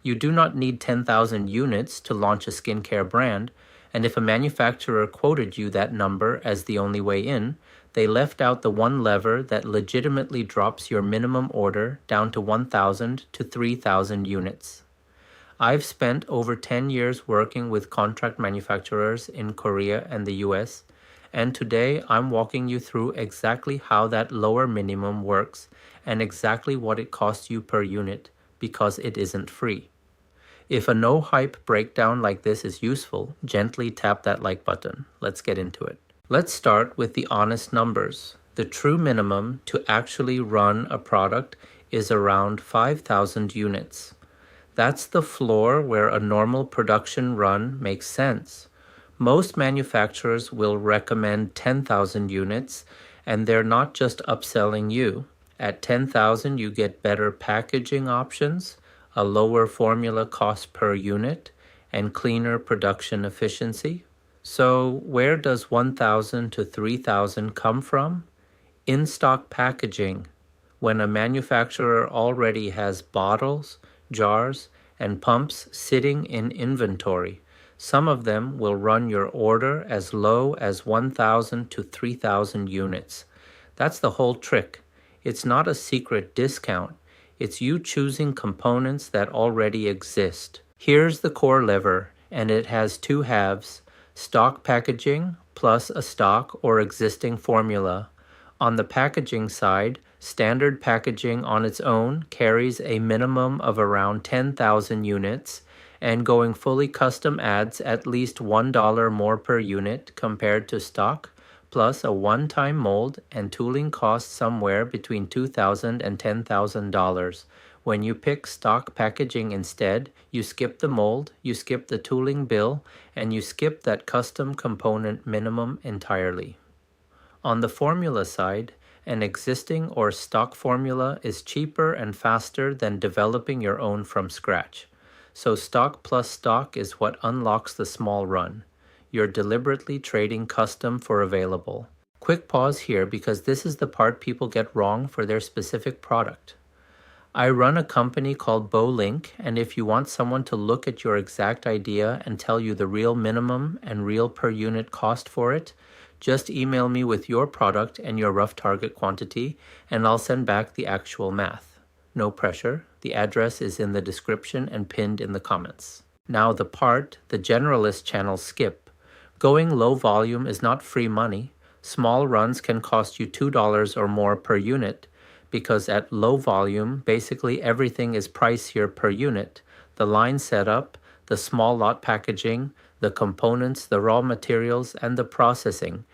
You do not need 10,000 units to launch a skincare brand, and if a manufacturer quoted you that number as the only way in, they left out the one lever that legitimately drops your minimum order down to 1,000 to 3,000 units. I've spent over 10 years working with contract manufacturers in Korea and the US, and today I'm walking you through exactly how that lower minimum works and exactly what it costs you per unit, because it isn't free. If a no-hype breakdown like this is useful, gently tap that like button. Let's get into it. Let's start with the honest numbers. The true minimum to actually run a product is around 5,000 units. That's the floor where a normal production run makes sense. Most manufacturers will recommend 10,000 units, and they're not just upselling you. At 10,000, you get better packaging options, a lower formula cost per unit, and cleaner production efficiency. So where does 1,000 to 3,000 come from? In-stock packaging. When a manufacturer already has bottles, jars, and pumps sitting in inventory, some of them will run your order as low as 1,000 to 3,000 units. That's the whole trick. It's not a secret discount. It's you choosing components that already exist. Here's the core lever, and it has two halves: stock packaging plus a stock or existing formula. On the packaging side, standard packaging on its own carries a minimum of around 10,000 units, and going fully custom adds at least $1 more per unit compared to stock, plus a one-time mold and tooling costs somewhere between $2,000 and $10,000. When you pick stock packaging instead, you skip the mold, you skip the tooling bill, and you skip that custom component minimum entirely. On the formula side, an existing or stock formula is cheaper and faster than developing your own from scratch. So stock plus stock is what unlocks the small run. You're deliberately trading custom for available. Quick pause here because this is the part people get wrong for their specific product. I run a company called Beau-Link, and if you want someone to look at your exact idea and tell you the real minimum and real per unit cost for it, just email me with your product and your rough target quantity, and I'll send back the actual math. No pressure. The address is in the description and pinned in the comments. Now the part the generalist channels skip. Going low volume is not free money. Small runs can cost you $2 or more per unit, because at low volume, basically everything is pricier per unit. The line setup, the small lot packaging, the components, the raw materials, and the processing.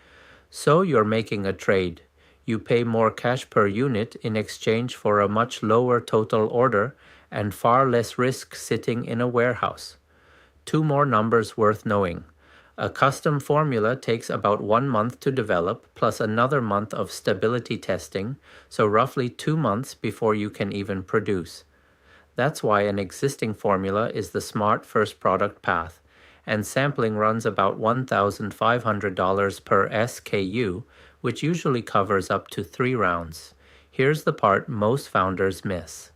So you're making a trade. You pay more cash per unit in exchange for a much lower total order and far less risk sitting in a warehouse. Two more numbers worth knowing. A custom formula takes about 1 month to develop, plus another month of stability testing, so roughly 2 months before you can even produce. That's why an existing formula is the smart first product path, and sampling runs about $1,500 per SKU, which usually covers up to 3 rounds. Here's the part most founders miss.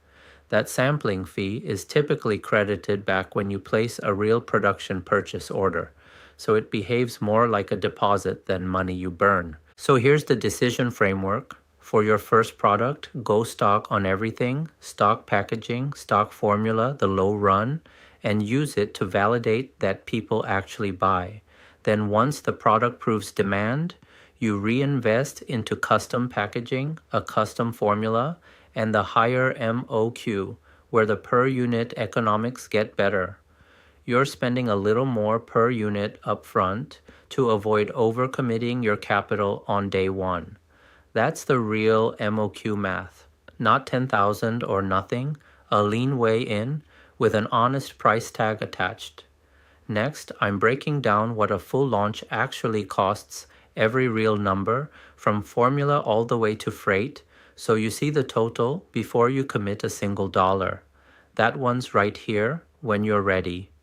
That sampling fee is typically credited back when you place a real production purchase order, so it behaves more like a deposit than money you burn. So here's the decision framework. For your first product, go stock on everything, stock packaging, stock formula, the low run, and use it to validate that people actually buy. Then once the product proves demand, you reinvest into custom packaging, a custom formula, and the higher MOQ, where the per unit economics get better. You're spending a little more per unit upfront to avoid overcommitting your capital on day one. That's the real MOQ math. Not 10,000 or nothing, a lean way in with an honest price tag attached. Next, I'm breaking down what a full launch actually costs, every real number, from formula all the way to freight, so you see the total before you commit a single dollar. That one's right here when you're ready.